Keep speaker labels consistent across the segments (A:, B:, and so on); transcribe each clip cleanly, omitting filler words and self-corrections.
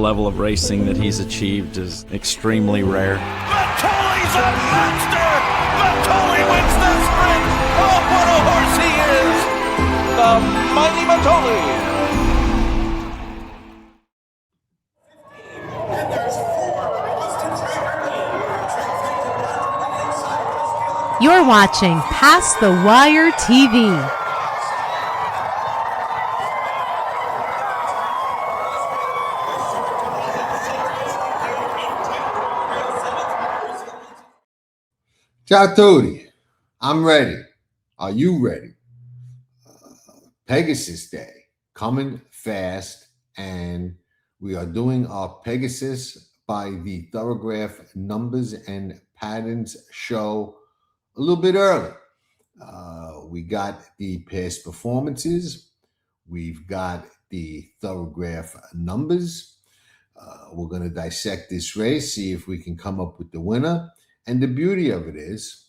A: level of racing that he's achieved is extremely rare.
B: Matoli's a monster! Matoli wins the sprint! Oh, what a horse he is! The mighty Matoli!
C: You're watching Past the Wire TV.
D: Ciao tutti, I'm ready. Are you ready? Pegasus Day, coming fast, and we are doing our Pegasus by the Thorograph Numbers and Patterns show a little bit early. We got the past performances. We've got the Thorograph numbers. We're going to dissect this race, see if we can come up with the winner. And the beauty of it is,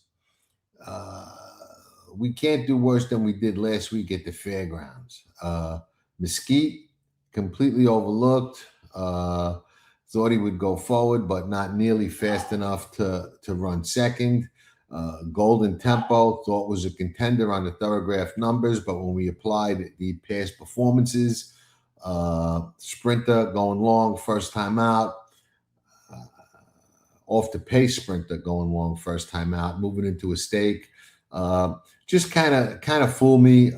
D: we can't do worse than we did last week at the fairgrounds. Mesquite, completely overlooked. Thought he would go forward, but not nearly fast enough to run second. Golden Tempo, thought was a contender on the Thorograph numbers, but when we applied the past performances, Sprinter going long first time out. Off the pace Sprinter going long first time out, moving into a stake. Just kind of fool me.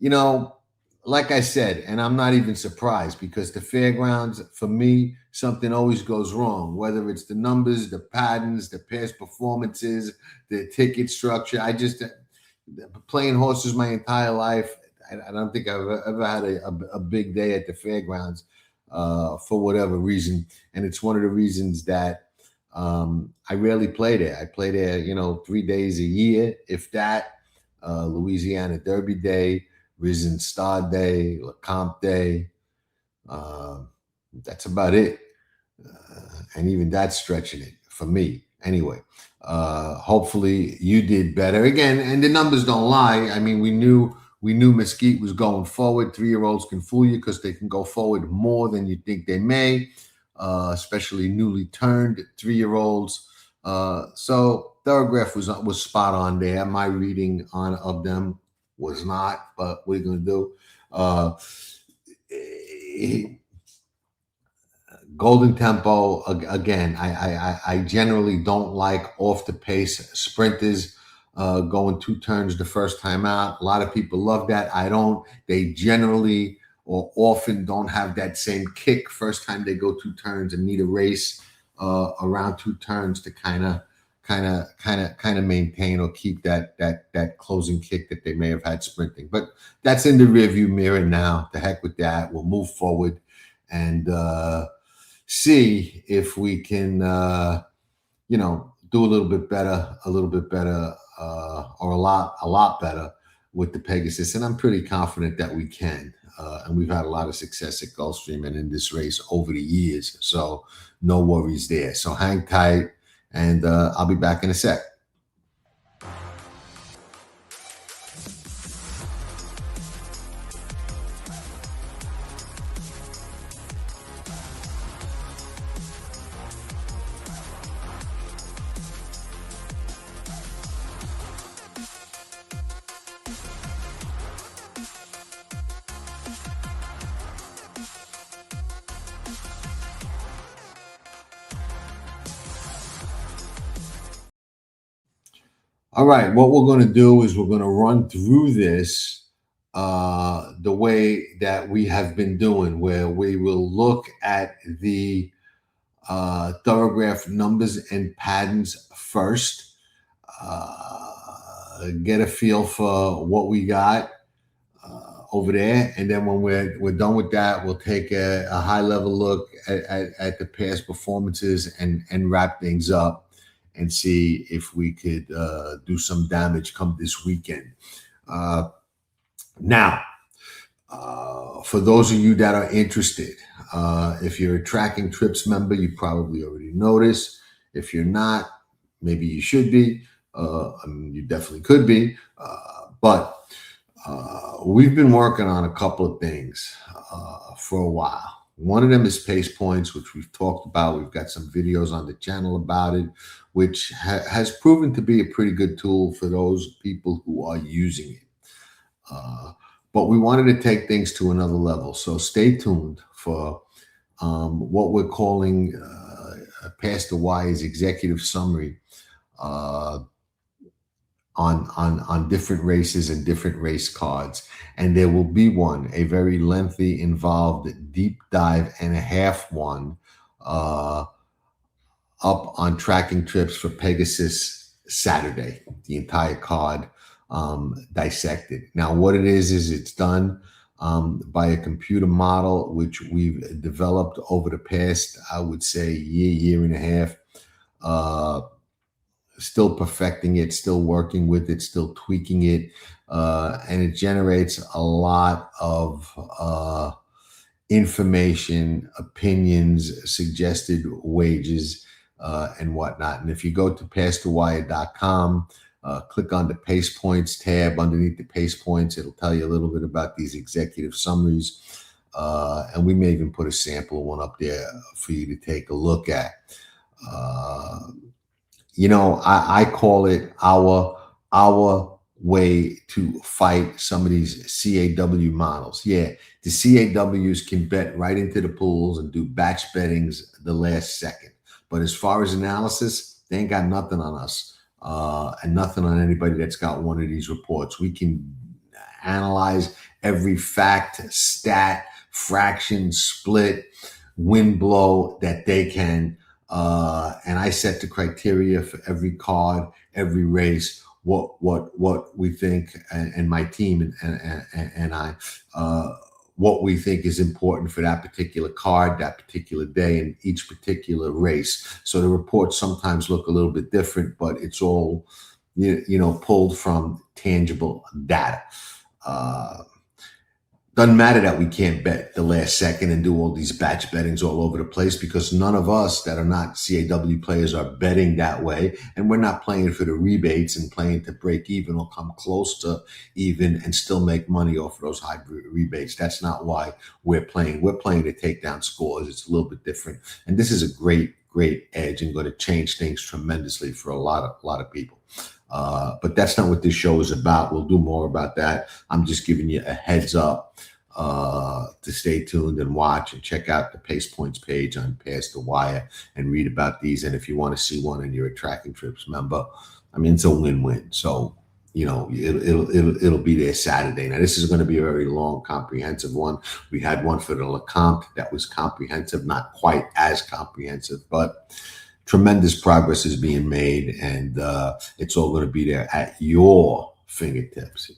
D: You know, like I said, and I'm not even surprised because the fairgrounds, for me, something always goes wrong, whether it's the numbers, the patterns, the past performances, the ticket structure. I just, playing horses my entire life, I don't think I've ever had a big day at the fairgrounds. For whatever reason. And it's one of the reasons that I rarely play there. I play there, 3 days a year, if that. Louisiana Derby Day, Risen Star Day, LeCompte Day. That's about it. And even that's stretching it for me. Anyway, hopefully you did better. Again, and the numbers don't lie. I mean, we knew Mesquite was going forward. 3-year-olds can fool you because they can go forward more than you think they may, especially newly turned 3-year-olds. So Thorograph was spot on there. My reading of them was not, but what are you going to do? Golden Tempo, again, I generally don't like off the pace sprinters. Going 2 turns the first time out. A lot of people love that. I don't. They generally or often don't have that same kick first time they go 2 turns and need a race around 2 turns to kind of maintain or keep that closing kick that they may have had sprinting. But that's in the rearview mirror now. The heck with that. We'll move forward and see if we can do a little bit better, or a lot better with the Pegasus. And I'm pretty confident that we can. And we've had a lot of success at Gulfstream and in this race over the years. So no worries there. So hang tight, and I'll be back in a sec. All right, what we're going to do is we're going to run through this the way that we have been doing, where we will look at the Thorograph numbers and patterns first, get a feel for what we got over there, and then when we're done with that, we'll take a high-level look at the past performances and wrap things up and see if we could do some damage come this weekend. Now, for those of you that are interested, if you're a Tracking Trips member, you probably already noticed. If you're not, maybe you should be. You definitely could be. But we've been working on a couple of things for a while. One of them is pace points, which we've talked about. We've got some videos on the channel about it, which has proven to be a pretty good tool for those people who are using it. But we wanted to take things to another level. So stay tuned for what we're calling Past the Wire's executive summary on different races and different race cards. And there will be one, a very lengthy, involved, deep dive and a half one up on tracking trips for Pegasus Saturday, the entire card dissected. Now, what it is it's done by a computer model, which we've developed over the past, I would say, year and a half. Still perfecting it, still working with it, still tweaking it. And it generates a lot of information, opinions, suggested wages, and whatnot. And if you go to pastthewire.com, click on the Pace Points tab. Underneath the Pace Points, it'll tell you a little bit about these executive summaries. And we may even put a sample of one up there for you to take a look at. You know, I call it our way to fight some of these CAW models. Yeah, the CAWs can bet right into the pools and do batch bettings the last second. But as far as analysis, they ain't got nothing on us and nothing on anybody that's got one of these reports. We can analyze every fact, stat, fraction, split, wind blow that they can. And I set the criteria for every card, every race, what we think, and my team and I, what we think is important for that particular card, that particular day, and each particular race. So the reports sometimes look a little bit different, but it's all, you know, pulled from tangible data. Doesn't matter that we can't bet the last second and do all these batch bettings all over the place, because none of us that are not CAW players are betting that way. And we're not playing for the rebates and playing to break even or come close to even and still make money off of those high rebates. That's not why we're playing. We're playing to take down scores. It's a little bit different. And this is a great edge and going to change things tremendously for a lot of people. But that's not what this show is about. We'll do more about that. I'm just giving you a heads up to stay tuned and watch and check out the Pace Points page on Past the Wire and read about these. And if you want to see one and you're a Tracking Trips member, I mean, it's a win-win. So, you know, it'll be there Saturday. Now, this is going to be a very long, comprehensive one. We had one for the LeCompte that was comprehensive, not quite as comprehensive, but tremendous progress is being made, and it's all going to be there at your fingertips,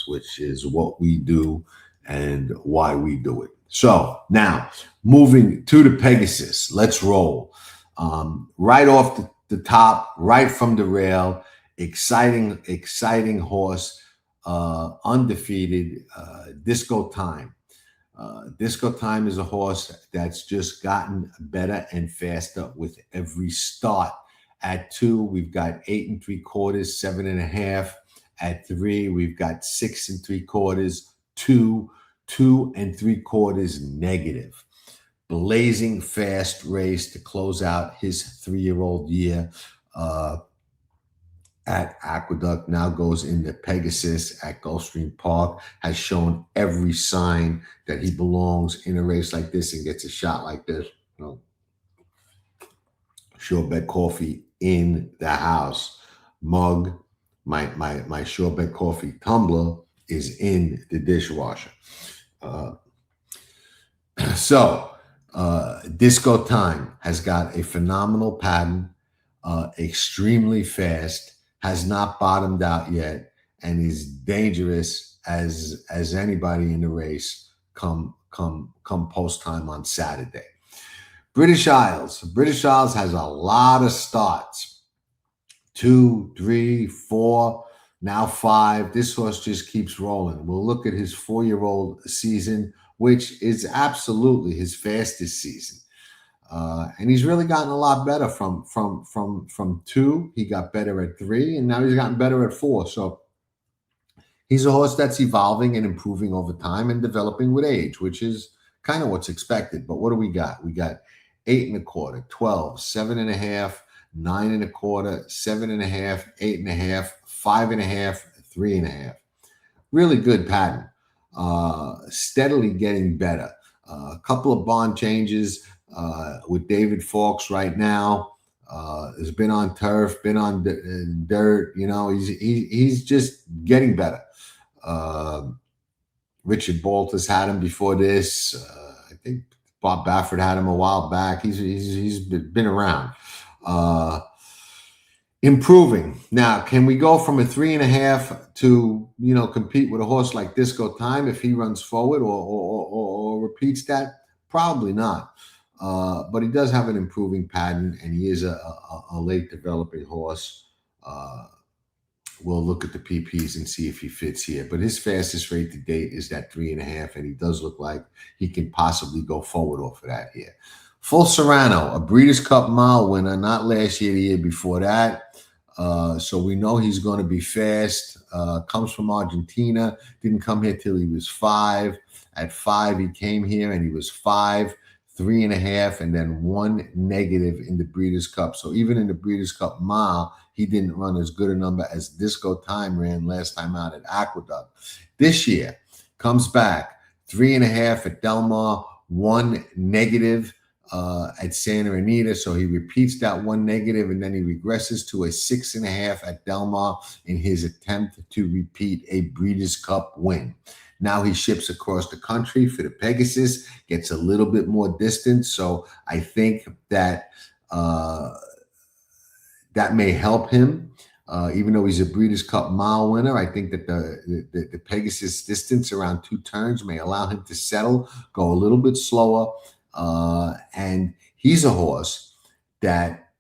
D: which is what we do and why we do it. So now moving to the Pegasus, let's roll. Right off the top, right from the rail, exciting horse, undefeated, Disco Time. Disco Time is a horse that's just gotten better and faster with every start. At 2, we've got 8 3/4, 7.5. At 3, we've got 6 3/4, 2 3/4 negative. Blazing fast race to close out his 3-year-old year at Aqueduct. Now goes into Pegasus at Gulfstream Park. Has shown every sign that he belongs in a race like this and gets a shot like this. You know, Sure Bet Coffee in the house. Mug, my Sure Bet Coffee tumbler is in the dishwasher. Disco Time has got a phenomenal pattern, extremely fast, has not bottomed out yet, and is dangerous as anybody in the race come post time on Saturday. British Isles has a lot of starts. 2, 3, 4, now 5. This horse just keeps rolling. We'll look at his 4-year-old season, which is absolutely his fastest season. And he's really gotten a lot better from 2. He got better at 3, and now he's gotten better at 4. So he's a horse that's evolving and improving over time and developing with age, which is kind of what's expected. But what do we got? We got 8 1/4, 12, 7 1/2, 9 1/4, 7 1/2, 8 1/2, 5 1/2, 3 1/2. Really good pattern. Steadily getting better. A couple of bond changes with David Fawkes right now. Has been on turf, been on dirt. You know, he's just getting better. Richard Baltus had him before this. I think Bob Baffert had him a while back. He's been around. Improving. Now, can we go from a 3 1/2 to, you know, compete with a horse like Disco Time if he runs forward or repeats that? Probably not. But he does have an improving pattern, and he is a late developing horse. We'll look at the PPs and see if he fits here. But his fastest rate to date is that 3 1/2, and he does look like he can possibly go forward off of that here. Full Serrano, a Breeders' Cup Mile winner, not last year, the year before that. So we know he's going to be fast. Comes from Argentina. Didn't come here till he was 5. At 5, he came here and he was 5, 3 1/2, and then 1 negative in the Breeders' Cup. So even in the Breeders' Cup Mile, he didn't run as good a number as Disco Time ran last time out at Aqueduct. This year, comes back 3 1/2 at Del Mar, 1 negative at Santa Anita. So he repeats that 1 negative, and then he regresses to a 6 1/2 at Del Mar in his attempt to repeat a Breeders' Cup win. Now he ships across the country for the Pegasus, gets a little bit more distance. So I think that that may help him. Even though he's a Breeders' Cup Mile winner, I think that the Pegasus distance around 2 turns may allow him to settle, go a little bit slower. And he's a horse that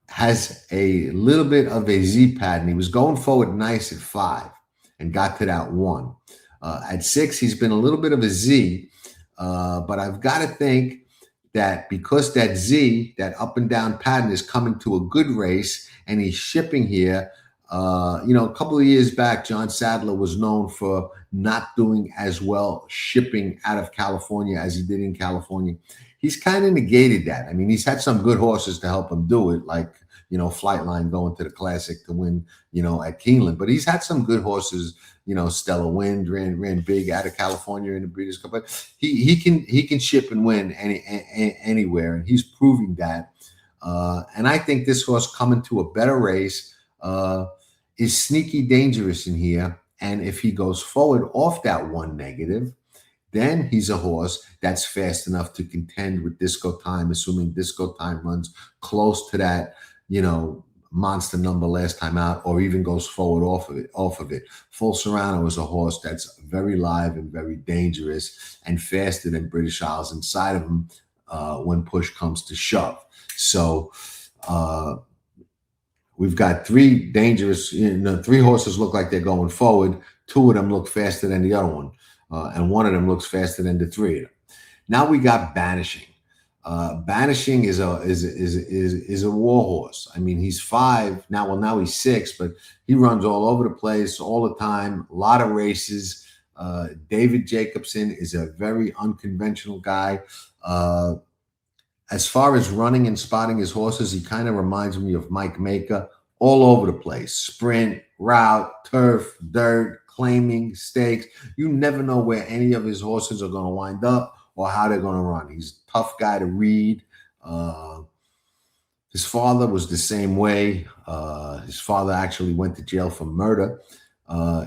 D: has a little bit of a Z pattern. He was going forward nice at 5 and got to that 1. At 6, he's been a little bit of a Z, but I've got to think that because that Z, that up and down pattern, is coming to a good race and he's shipping here. You know, a couple of years back, John Sadler was known for not doing as well shipping out of California as he did in California. He's kind of negated that. I mean, he's had some good horses to help him do it, like, you know, Flightline going to the Classic to win, you know, at Keeneland. But he's had some good horses. You know, Stella Wind ran big out of California in the Breeders' Cup. But he can ship and win anywhere, and he's proving that. And I think this horse coming to a better race is sneaky dangerous in here. And if he goes forward off that 1 negative, then he's a horse that's fast enough to contend with Disco Time, assuming Disco Time runs close to that, you know, monster number last time out, or even goes forward off of it. Full Serrano is a horse that's very live and very dangerous and faster than British Isles inside of him when push comes to shove. So we've got 3 dangerous, you know, 3 horses look like they're going forward. 2 of them look faster than the other one, and 1 of them looks faster than the 3 of them. Now we got Banishing. Banishing is a war horse. I mean, he's 5 now. Well, now he's 6, but he runs all over the place all the time. A lot of races. David Jacobson is a very unconventional guy. As far as running and spotting his horses, he kind of reminds me of Mike Maker. All over the place. Sprint, route, turf, dirt, claiming, stakes. You never know where any of his horses are going to wind up or how they're going to run. He's a tough guy to read. His father was the same way. His father actually went to jail for murder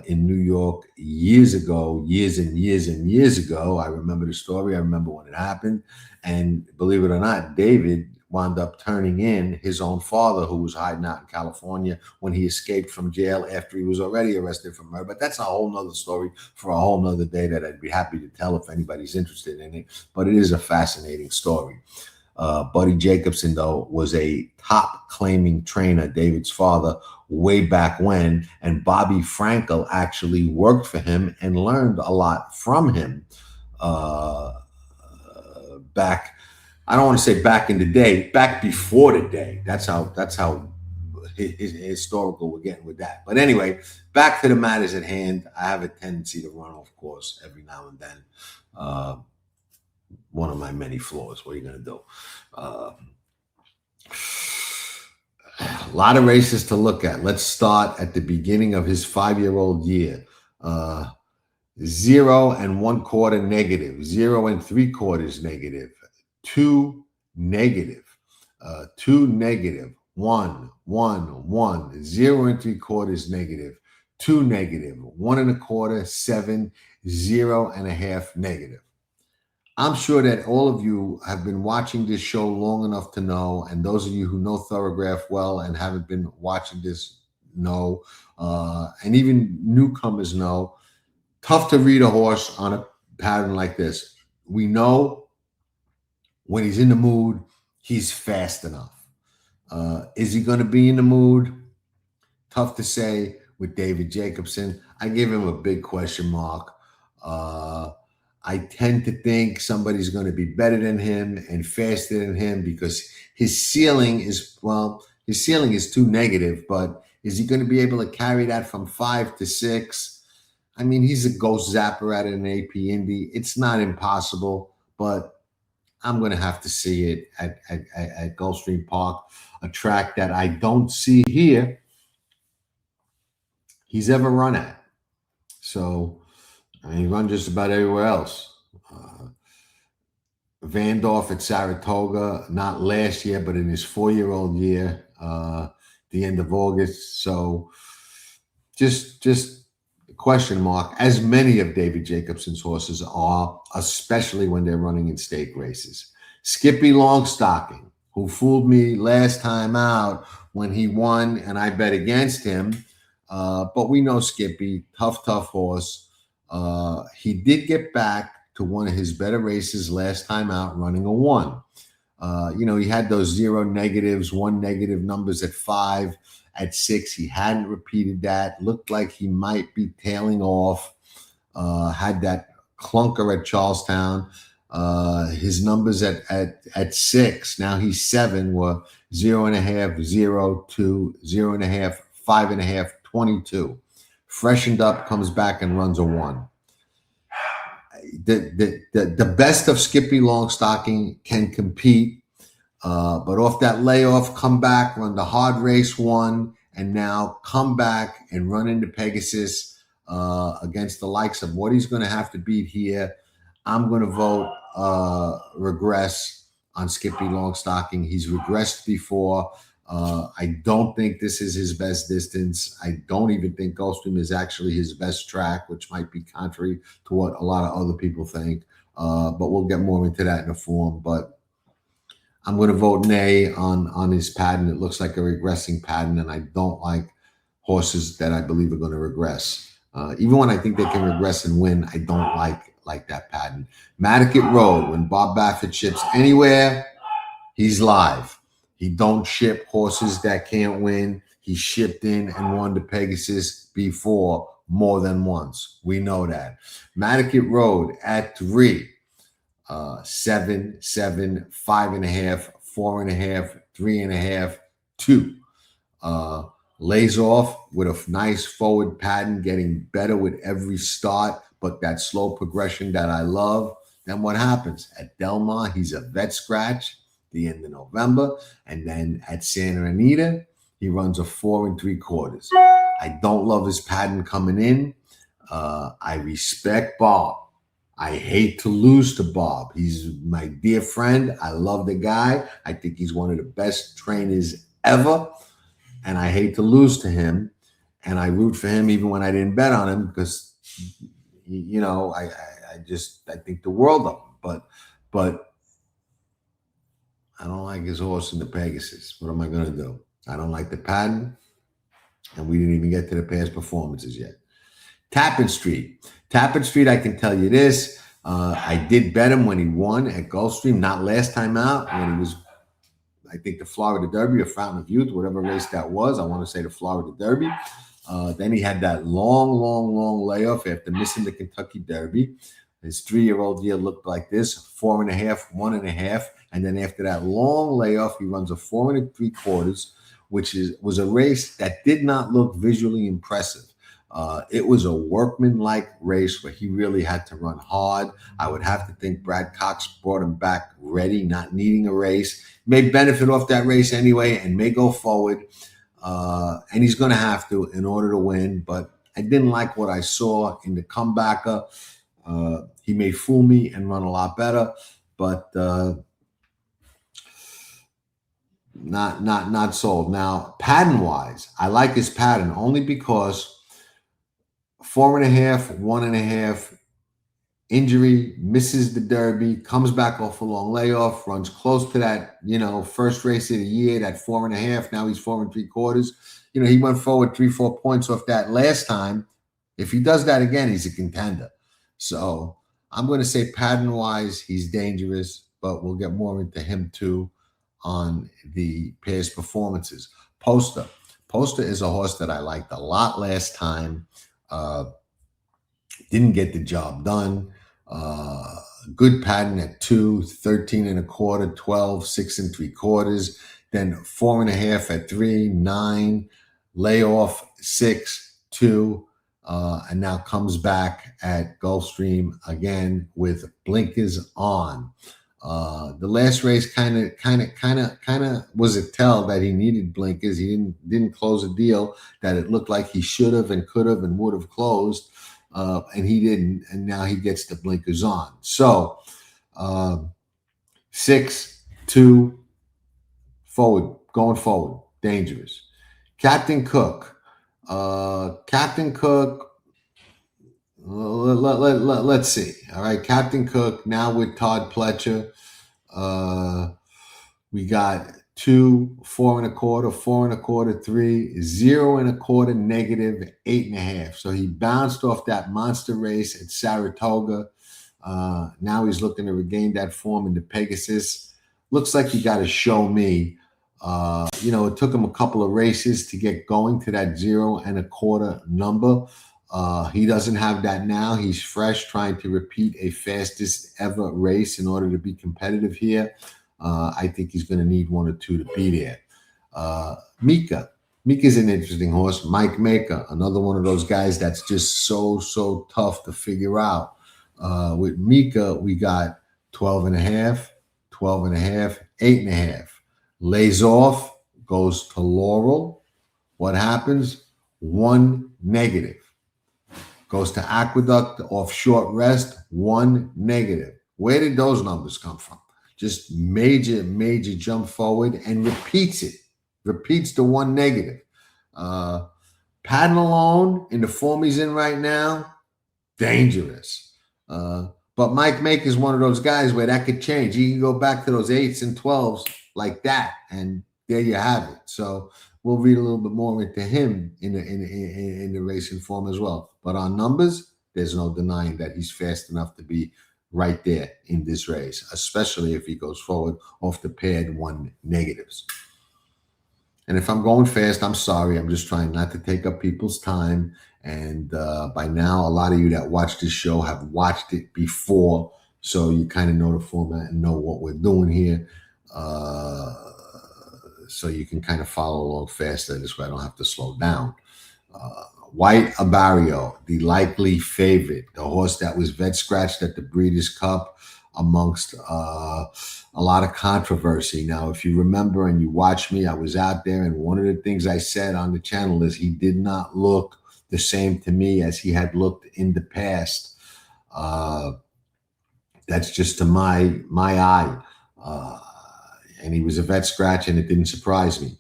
D: in New York years ago, years and years ago. I remember the story. I remember when it happened. And believe it or not, David wound up turning in his own father, who was hiding out in California when he escaped from jail after he was already arrested for murder. But that's a whole nother story for a whole nother day that I'd be happy to tell if anybody's interested in it. But it is a fascinating story. Buddy Jacobson, though, was a top claiming trainer, David's father, way back when. And Bobby Frankel actually worked for him and learned a lot from him back. I don't want to say back in the day, back before the day. That's how historical we're getting with that. But anyway, back to the matters at hand. I have a tendency to run off course every now and then. one of my many flaws. What are you going to do? A lot of races to look at. Let's start at the beginning of his 5-year-old year. 0 1/4 negative, 0 3/4 negative, 2 negative, 2 negative, 1 1 1, 0 3/4 negative, 2 negative, 1 1/4, 7, 0 1/2 negative. I'm sure that all of you have been watching this show long enough to know, and those of you who know Thorograph well and haven't been watching this know, and even newcomers know, tough to read a horse on a pattern like this. We know when he's in the mood, he's fast enough. Is he going to be in the mood? Tough to say with David Jacobson. I give him a big question mark. I tend to think somebody's going to be better than him and faster than him because his ceiling is 2 negative, but is he going to be able to carry that from 5 to 6? I mean, he's a ghost zapper at an AP Indy. It's not impossible, but I'm going to have to see it at Gulfstream Park, a track that I don't see here he's ever run at. So, I mean, he run just about everywhere else. Vandorf at Saratoga, not last year, but in his 4-year-old year, the end of August. So, just a question mark, as many of David Jacobson's horses are, especially when they're running in stake races. Skippy Longstocking, who fooled me last time out when he won, and I bet against him. But we know Skippy, tough horse. He did get back to one of his better races last time out, running a 1. He had those 0 negatives, 1 negative numbers at 5, at 6. He hadn't repeated that. Looked like he might be tailing off. Had that clunker at Charlestown. His numbers at 6. Now he's 7 were 0 1/2, 0 2, 0 1/2, 5 1/2, 22. Freshened up, comes back and runs a 1. The best of Skippy Longstocking can compete, but off that layoff, come back, run the hard race 1, and now come back and run into Pegasus against the likes of what he's going to have to beat here. I'm going to vote regress on Skippy Longstocking. He's regressed before. I don't think this is his best distance. I don't even think Gulfstream is actually his best track, which might be contrary to what a lot of other people think. But we'll get more into that in the form. But I'm going to vote nay on his pattern. It looks like a regressing pattern, and I don't like horses that I believe are going to regress. Even when I think they can regress and win, I don't like that pattern. Matticat Road, when Bob Baffert ships anywhere, he's live. He don't ship horses that can't win. He shipped in and won the Pegasus before more than once. We know that. Matticat Road at 3, 7, 7, 5 1/2, 4 1/2, 3 1/2, 2. Lays off with a nice forward pattern, getting better with every start, but that slow progression that I love. Then what happens? At Del Mar, he's a vet scratch the end of November, and then at Santa Anita, he runs a 4 3/4. I don't love his pattern coming in. I respect Bob. I hate to lose to Bob. He's my dear friend. I love the guy. I think he's one of the best trainers ever, and I hate to lose to him. And I root for him even when I didn't bet on him because, I think the world of him. But I don't like his horse in the Pegasus. What am I going to do? I don't like the pattern, and we didn't even get to the past performances yet. Tappan Street. Tappan Street, I can tell you this. I did bet him when he won at Gulfstream, not last time out, when he was, I think, the Florida Derby or Fountain of Youth, whatever race that was. I want to say the Florida Derby. Then he had that long layoff after missing the Kentucky Derby. His 3-year-old year looked like this, 4 1/2, 1 1/2. And then after that long layoff, he runs a 4 3/4, which was a race that did not look visually impressive. It was a workman-like race where he really had to run hard. I would have to think Brad Cox brought him back ready, not needing a race. May benefit off that race anyway and may go forward. And he's going to have to in order to win. But I didn't like what I saw in the comebacker. He may fool me and run a lot better, but not sold. Now, pattern-wise, I like his pattern only because 4.5, 1.5, injury, misses the Derby, comes back off a long layoff, runs close to that, first race of the year, that 4.5. Now he's 4 3/4. He went forward 3-4 points off that last time. If he does that again, he's a contender. So I'm going to say pattern-wise, he's dangerous, but we'll get more into him too on the past performances. Poster is a horse that I liked a lot last time. Didn't get the job done. Good pattern at 2, 13.25, 12, 6 3/4. Then 4.5 at 3, 9, layoff 6, 2, and now comes back at Gulfstream again with blinkers on. The last race kind of was a tell that he needed blinkers. He didn't close a deal that it looked like he should have and could have and would have closed, and he didn't. And now he gets the blinkers on. So 6, 2, forward, going forward, dangerous. Captain Cook. Let's see. All right, Captain Cook now with Todd Pletcher. We got 2, 4.25, 4.25, 3, 0.25, negative 8.5. So he bounced off that monster race at Saratoga. Now he's looking to regain that form in the Pegasus. Looks like he got to show me. It took him a couple of races to get going to that 0.25 number. He doesn't have that now. He's fresh, trying to repeat a fastest ever race in order to be competitive here. I think he's going to need 1 or 2 to be there. Mika's an interesting horse. Mike Maker, another one of those guys that's just so tough to figure out. With Mika, we got 12.5, 12.5, 8.5. Lays off, goes to Laurel. What happens? 1 negative. Goes to Aqueduct off short rest, 1 negative. Where did those numbers come from? Just major jump forward and repeats it. Repeats the 1 negative. Pattern alone in the form he's in right now, dangerous. But Mike Maker is one of those guys where that could change. He can go back to those 8s and 12s like that, and there you have it. So we'll read a little bit more into him in the racing form as well. But on numbers, there's no denying that he's fast enough to be right there in this race, especially if he goes forward off the paired 1 negatives. And if I'm going fast, I'm sorry. I'm just trying not to take up people's time. And by now, a lot of you that watch this show have watched it before, so you kind of know the format and know what we're doing here. So you can kind of follow along faster. This way I don't have to slow down. White Abarrio, the likely favorite, the horse that was vet scratched at the Breeders' Cup amongst a lot of controversy. Now, if you remember and you watch me, I was out there, and one of the things I said on the channel is he did not look the same to me as he had looked in the past. That's just to my eye. And he was a vet scratch, and it didn't surprise me.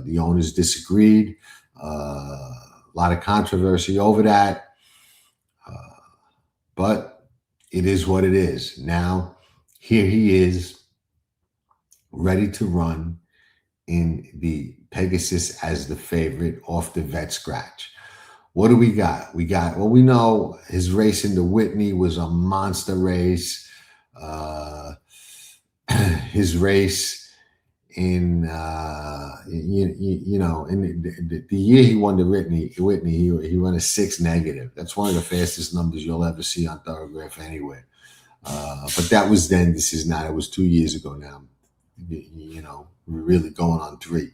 D: The owners disagreed. A lot of controversy over that. But it is what it is. Now, here he is, ready to run in the Pegasus as the favorite off the vet scratch. What do we got? We know his race in the Whitney was a monster race. His race in in the year he won the Whitney, he run a 6 negative. That's one of the fastest numbers you'll ever see on Thorograph anywhere. But that was then. This is not. It was 2 years ago now. We're really going on 3.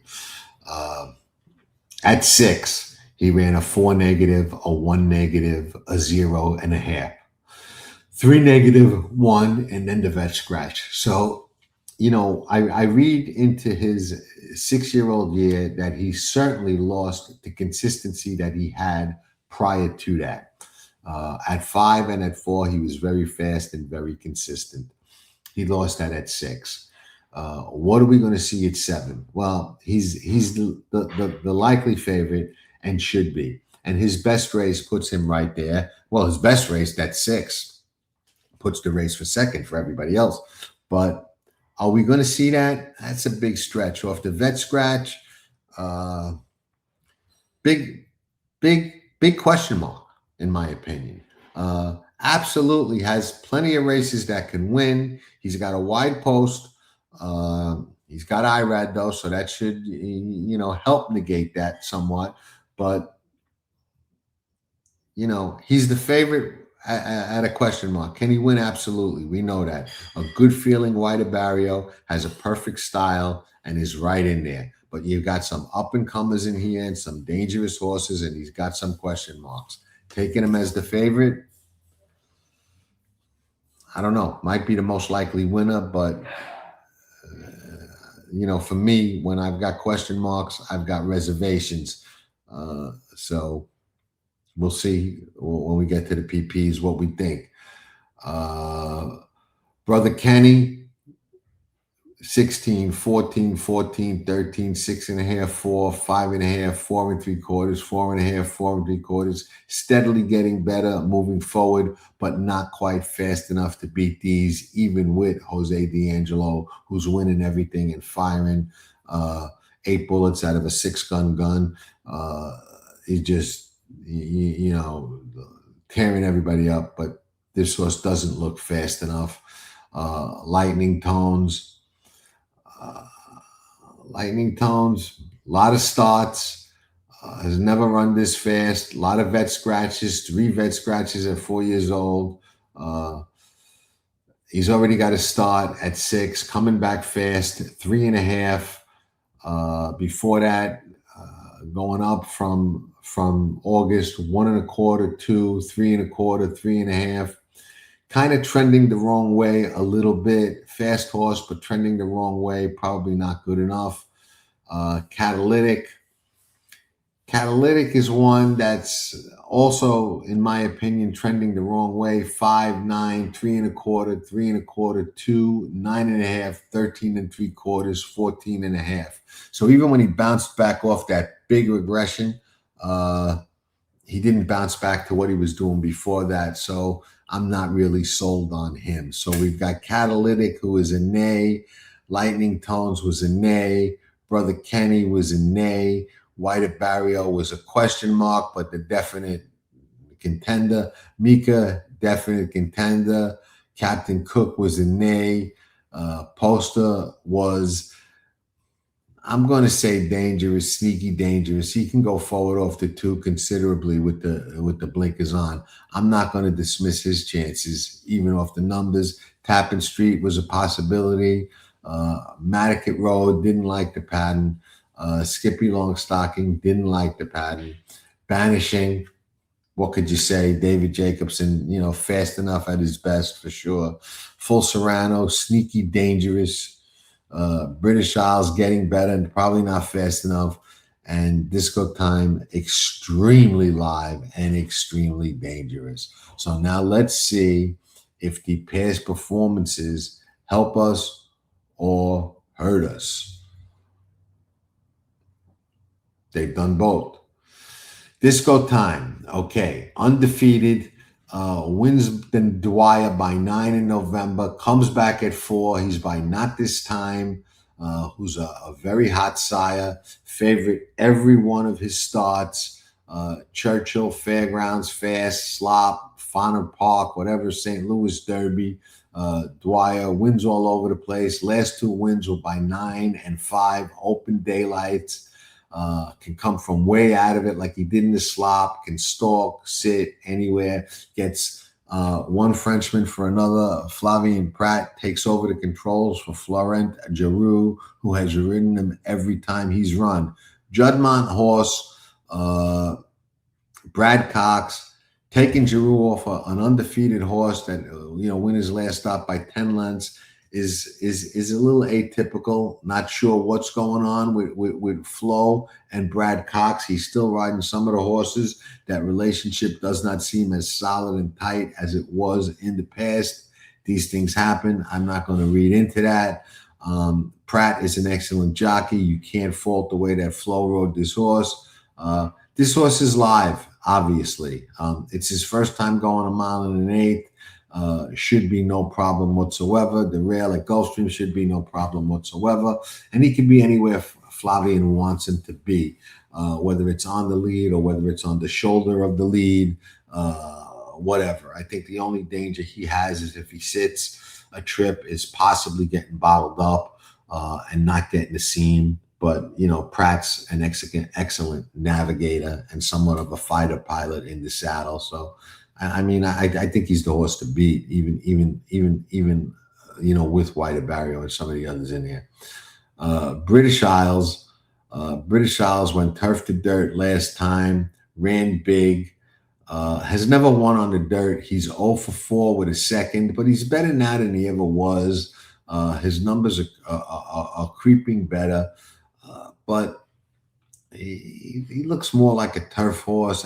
D: At 6, He ran a 4 negative, a 1 negative, a 0.5. 3 negative, 1, and then the vet scratch. So, I read into his 6-year-old year that he certainly lost the consistency that he had prior to that. At 5 and at 4, he was very fast and very consistent. He lost that at 6. What are we going to see at 7? Well, he's the likely favorite and should be. And his best race puts him right there. Well, his best race, that's 6, puts the race for second for everybody else. But are we going to see that? That's a big stretch. Off the vet scratch, big question mark, in my opinion. Absolutely has plenty of races that can win. He's got a wide post. He's got IRAD, though, so that should, help negate that somewhat. But, he's the favorite at a question mark. Can he win? Absolutely. We know that. A good feeling White Barrio has a perfect style and is right in there. But you've got some up-and-comers in here and some dangerous horses, and he's got some question marks. Taking him as the favorite, I don't know. Might be the most likely winner, but, for me, when I've got question marks, I've got reservations. So we'll see when we get to the PPs what we think. Brother Kenny, 16, 14, 14, 13, 6.5, 4, 5.5, 4 3/4, 4.5, 4 3/4, steadily getting better, moving forward, but not quite fast enough to beat these, even with Jose D'Angelo, who's winning everything and firing 8 bullets out of a 6-gun gun. He's just, tearing everybody up, but this horse doesn't look fast enough. Lightning Tones, a lot of starts, has never run this fast, a lot of vet scratches, 3 vet scratches at 4 years old. He's already got a start at 6, coming back fast, 3.5. Before that, going up from August, 1.25, 2, 3.25, 3.5. Kind of trending the wrong way a little bit. Fast horse, but trending the wrong way. Probably not good enough. Catalytic. Catalytic is one that's also, in my opinion, trending the wrong way. 5, 9, 3.25, 3.25, 2, 9.5, 13 3/4, 14.5. So even when he bounced back off that big regression, he didn't bounce back to what he was doing before that. So I'm not really sold on him. So we've got Catalytic, who is a nay. Lightning Tones was a nay. Brother Kenny was a nay. White Barrio was a question mark, but the definite contender. Mika, definite contender. Captain Cook was a nay. Poster was, I'm going to say, dangerous, sneaky dangerous. He can go forward off the 2 considerably with the blinkers on. I'm not going to dismiss his chances, even off the numbers. Tappan Street was a possibility. Matticat Road, didn't like the pattern. Skippy Longstocking, didn't like the pattern. Banishing, what could you say? David Jacobson, fast enough at his best for sure. Full Serrano, sneaky dangerous. British Isles getting better and probably not fast enough. And Disco Time, extremely live and extremely dangerous. So now let's see if the past performances help us or hurt us. They've done both. Disco Time, okay, undefeated, wins the Dwyer by 9 in November, comes back at 4. He's by Not This Time, who's a very hot sire, favorite every one of his starts. Churchill, Fairgrounds, Fast, Slop, Fonner Park, whatever, St. Louis Derby. Dwyer wins all over the place. Last 2 wins were by 9 and 5, open daylights. Can come from way out of it like he did in the Slop, can stalk, sit anywhere, gets one Frenchman for another. Flavien Prat takes over the controls for Florent Giroux, who has ridden him every time he's run. Juddmonte horse, Brad Cox taking Giroux off an undefeated horse that win his last stop by 10 lengths is a little atypical. Not sure what's going on with Flo and Brad Cox. He's still riding some of the horses. That relationship does not seem as solid and tight as it was in the past. These things happen. I'm not going to read into that. Pratt is an excellent jockey. You can't fault the way that Flo rode this horse. This horse is live, obviously. It's his first time going 1 1/8. Should be no problem whatsoever. The rail at Gulfstream should be no problem whatsoever. And he can be anywhere Flavien wants him to be, whether it's on the lead or whether it's on the shoulder of the lead, whatever. I think the only danger he has is if he sits a trip is possibly getting bottled up and not getting the seam. But, Pratt's an excellent navigator and somewhat of a fighter pilot in the saddle. So, I think he's the horse to beat, even with White Barrio and some of the others in there. British Isles went turf to dirt last time, ran big, has never won on the dirt. He's 0 for 4 with a second, but he's better now than he ever was. His numbers are creeping better. But he looks more like a turf horse.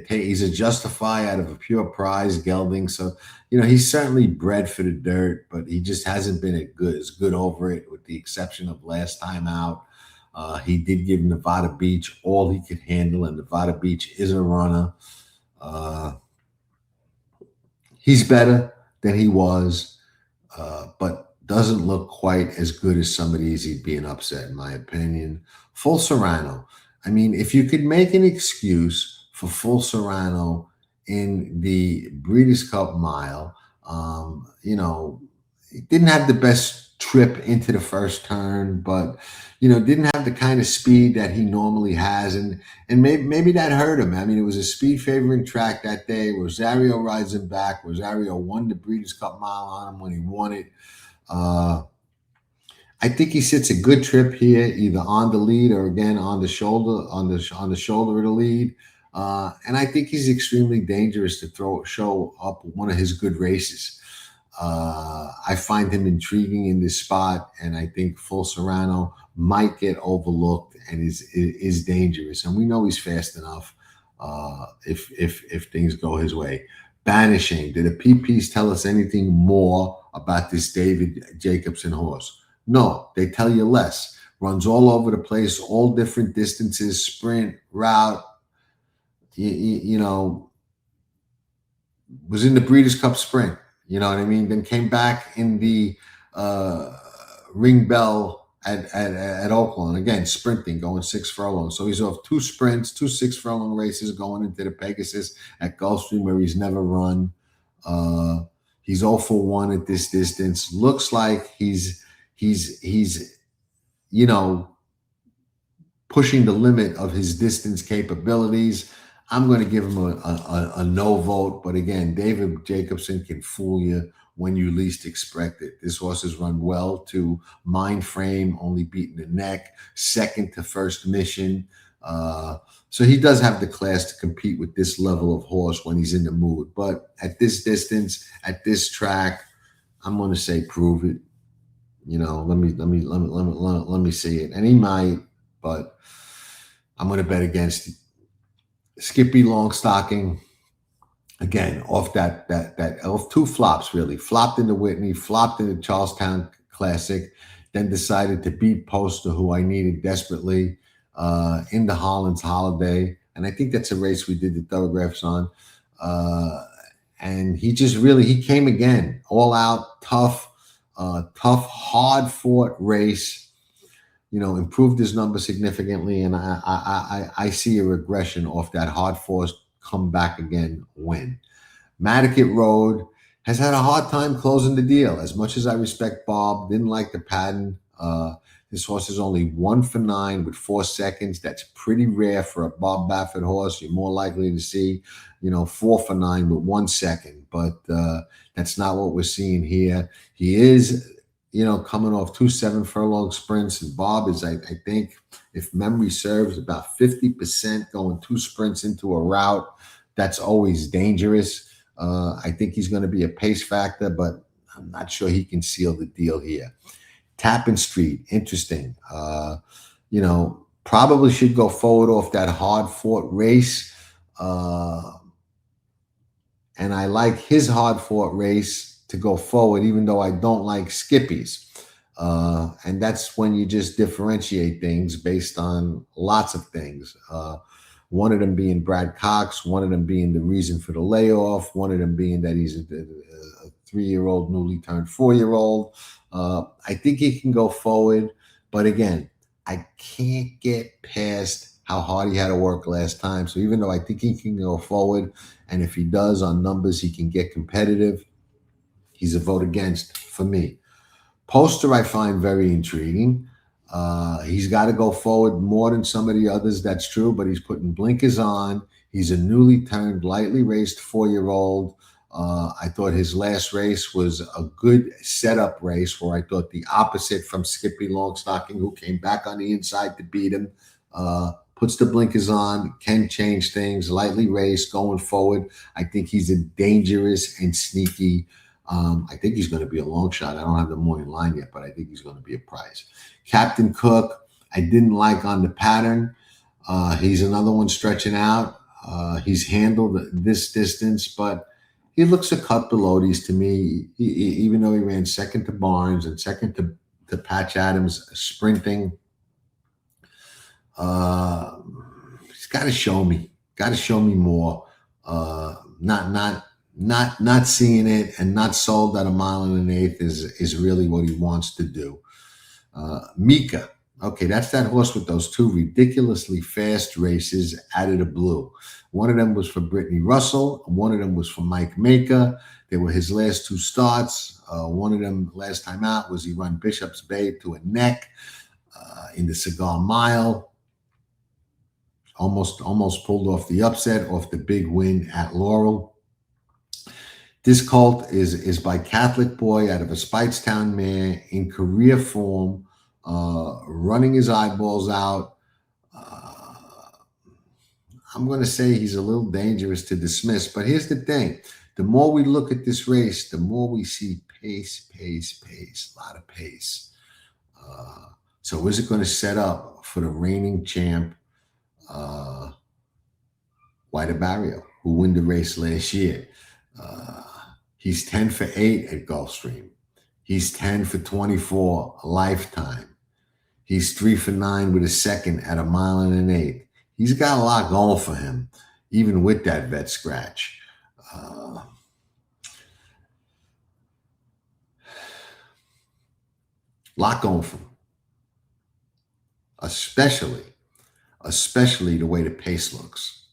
D: He's a Justify out of a pure prize gelding. So, he's certainly bred for the dirt, but he just hasn't been as good over it, with the exception of last time out. He did give Nevada Beach all he could handle, and Nevada Beach is a runner. He's better than he was, but doesn't look quite as good as some of these. He'd be an upset, in my opinion. Full Serrano. If you could make an excuse for Full Serrano in the Breeders' Cup Mile, he didn't have the best trip into the first turn, but didn't have the kind of speed that he normally has, and maybe that hurt him. It was a speed favoring track that day. Rosario rides him back. Rosario won the Breeders' Cup Mile on him when he won it. I think he sits a good trip here, either on the lead or again on the shoulder, on the shoulder of the lead. And I think he's extremely dangerous to show up one of his good races. I find him intriguing in this spot, and I think Full Serrano might get overlooked and is dangerous. And we know he's fast enough if things go his way. Banishing. Did the PPs tell us anything more about this David Jacobson horse? No, they tell you less. Runs all over the place, all different distances, sprint, route. Was in the Breeders' Cup Sprint. You know what I mean? Then came back in the Ring Bell at Oakland. Again, sprinting, going 6 furlongs. So he's off 2 sprints, 2 6-furlong races going into the Pegasus at Gulfstream, where he's never run. He's 0 for 1 at this distance. Looks like he's pushing the limit of his distance capabilities. I'm going to give him a no vote. But again, David Jacobson can fool you when you least expect it. This horse has run well to Mind Frame, only beaten the neck, second to First Mission. So he does have the class to compete with this level of horse when he's in the mood. But at this distance, at this track, I'm going to say prove it. Let me see it. And he might, but I'm going to bet against Skippy Longstocking. Again, off that off 2 flops, really. Flopped in the Whitney, flopped in the Charlestown Classic, then decided to beat Poster, who I needed desperately, in the Holland's Holiday. And I think that's a race we did the Thoragraphs on. And he came again, all out, tough, hard-fought race. Improved his number significantly, and I see a regression off that hard-fought come back again win. Madaket Road has had a hard time closing the deal. As much as I respect Bob, didn't like the pattern. This horse is only 1 for 9 with 4 seconds. That's pretty rare for a Bob Baffert horse. You're more likely to see, 4 for 9 with 1 second. But that's not what we're seeing here. He is, coming off 2 7-furlong sprints. And Bob is, I think, if memory serves, about 50% going 2 sprints into a route. That's always dangerous. I think he's going to be a pace factor, but I'm not sure he can seal the deal here. Tappan Street, interesting. Probably should go forward off that hard-fought race. And I like his hard-fought race to go forward, even though I don't like Skippy's. And that's when you just differentiate things based on lots of things. One of them being Brad Cox, one of them being the reason for the layoff, one of them being that he's a 3-year-old newly turned 4-year-old. I think he can go forward. But again, I can't get past how hard he had to work last time. So even though I think he can go forward, and if he does on numbers, he can get competitive, he's a vote against for me. Poster I find very intriguing. He's got to go forward more than some of the others, that's true, but he's putting blinkers on. He's a newly turned, lightly raced 4-year-old. I thought his last race was a good setup race where I thought the opposite from Skippy Longstocking, who came back on the inside to beat him, puts the blinkers on, can change things, lightly raced, going forward. I think he's a dangerous and sneaky. I think he's going to be a long shot. I don't have the morning line yet, but I think he's going to be a prize. Captain Cook, I didn't like on the pattern. He's another one stretching out. He's handled this distance, but he looks a cut below these to me, even though he ran second to Barnes and second to Patch Adams sprinting. He's got to show me. Got to show me more. Not seeing it and not sold at 1 1/8 is really what he wants to do. Mika. Okay, that's that horse with those 2 ridiculously fast races out of the blue. One of them was for Brittany Russell. One of them was for Mike Maker. They were his last 2 starts. One of them last time out was he run Bishop's Bay to a neck in the Cigar Mile. Almost pulled off the upset off the big win at Laurel. This colt is by Catholic Boy out of a Speightstown mare in career form, running his eyeballs out. I'm going to say he's a little dangerous to dismiss, but here's the thing. The more we look at this race, the more we see pace, a lot of pace. So is it going to set up for the reigning champ, White Barrio, who won the race last year? He's 10 for 8 at Gulfstream. He's 10 for 24 a lifetime. He's 3 for 9 with a second at 1 1/8. He's got a lot going for him, even with that vet scratch. Lot going for him. Especially the way the pace looks.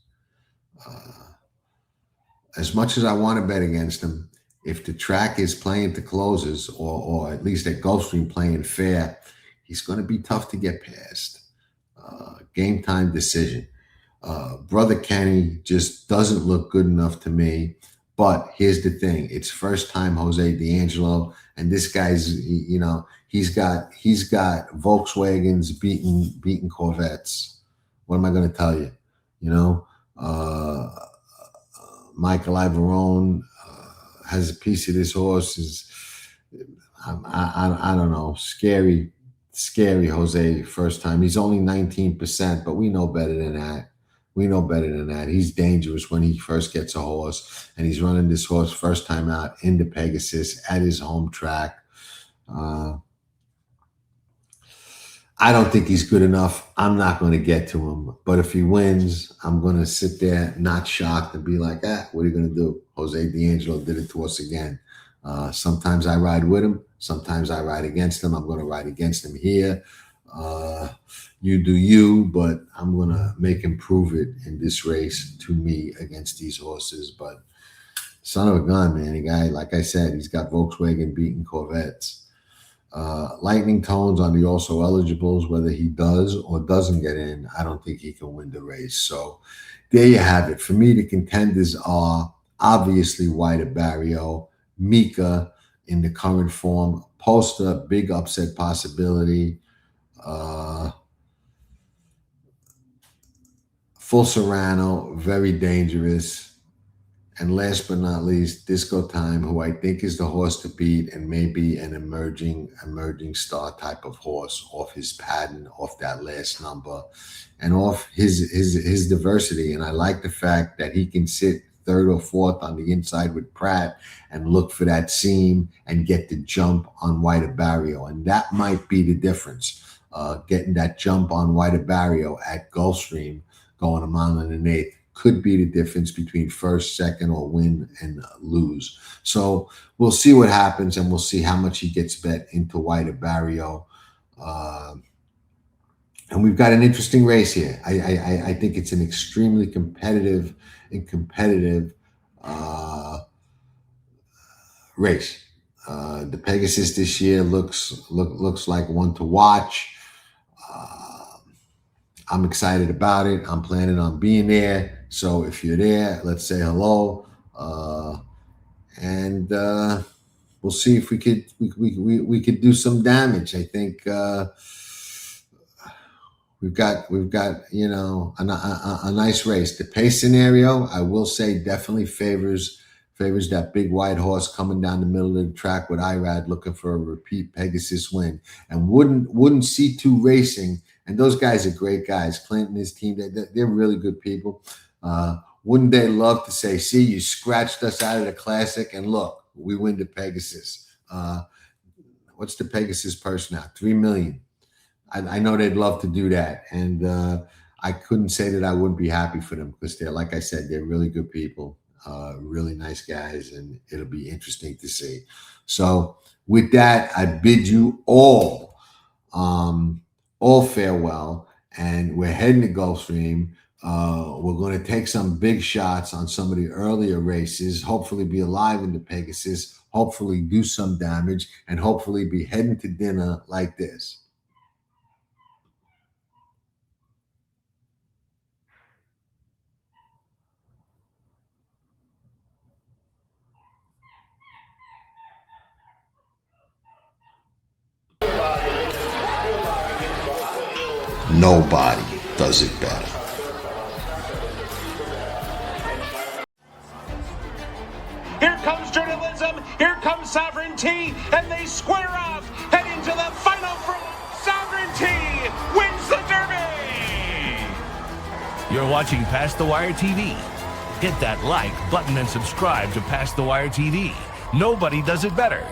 D: As much as I want to bet against him, if the track is playing to closes, or at least at Gulfstream playing fair, he's going to be tough to get past. Game time decision. Brother Kenny just doesn't look good enough to me. But here's the thing: it's first time Jose D'Angelo, and this guy's, he's got Volkswagens beating Corvettes. What am I going to tell you? Michael Ivorone has a piece of this horse. I don't know. Scary Jose first time. He's only 19%, but we know better than that. He's dangerous when he first gets a horse, and he's running this horse first time out in the Pegasus at his home track. I don't think he's good enough. I'm not going to get to him. But if he wins, I'm going to sit there not shocked and be like, what are you going to do? Jose D'Angelo did it to us again. Sometimes I ride with him. Sometimes I ride against him. I'm going to ride against him here. You do you, but I'm going to make him prove it in this race to me against these horses. But son of a gun, man. The guy, like I said, he's got Volkswagen beating Corvettes. Lightning tones on the also eligibles, whether he does or doesn't get in, I don't think he can win the race. So there you have it. For me, the contenders are obviously White Barrio, Mika, in the current form. Poster, big upset possibility. Full Serrano, very dangerous. And last but not least, Disco Time, who I think is the horse to beat and maybe an emerging star type of horse off his pattern, off that last number, and off his diversity. And I like the fact that he can sit third or fourth on the inside with Pratt and look for that seam and get the jump on White Barrio. And that might be the difference, getting that jump on White Barrio at Gulfstream, going a mile and an eighth, could be the difference between first, second, or win and lose. So we'll see what happens, and we'll see how much he gets bet into White Barrio. And we've got an interesting race here. I think it's an extremely competitive race. The Pegasus this year looks like one to watch. I'm excited about it. I'm planning on being there. So if you're there, let's say hello. And we'll see if we could do some damage. I think we've got a nice race. The pace scenario, I will say, definitely favors that big white horse coming down the middle of the track with Irad looking for a repeat Pegasus win. And wouldn't C2 Racing, and those guys are great guys. Clint and his team, they're really good people. Wouldn't they love to say, see, you scratched us out of the Classic, and look, we win the Pegasus. What's the Pegasus purse now? $3 million. I know they'd love to do that. And I couldn't say that I wouldn't be happy for them, because they're, like I said, they're really good people, really nice guys, and it'll be interesting to see. So with that, I bid you all farewell, and we're heading to Gulfstream. We're going to take some big shots on some of the earlier races, hopefully be alive in the Pegasus, hopefully do some damage, and hopefully be heading to dinner like this. Nobody does it better.
B: Here comes journalism, here comes sovereignty, and they square off, head into the final for sovereignty wins the Derby!
E: You're watching Past the Wire TV. Hit that like button and subscribe to Past the Wire TV. Nobody does it better.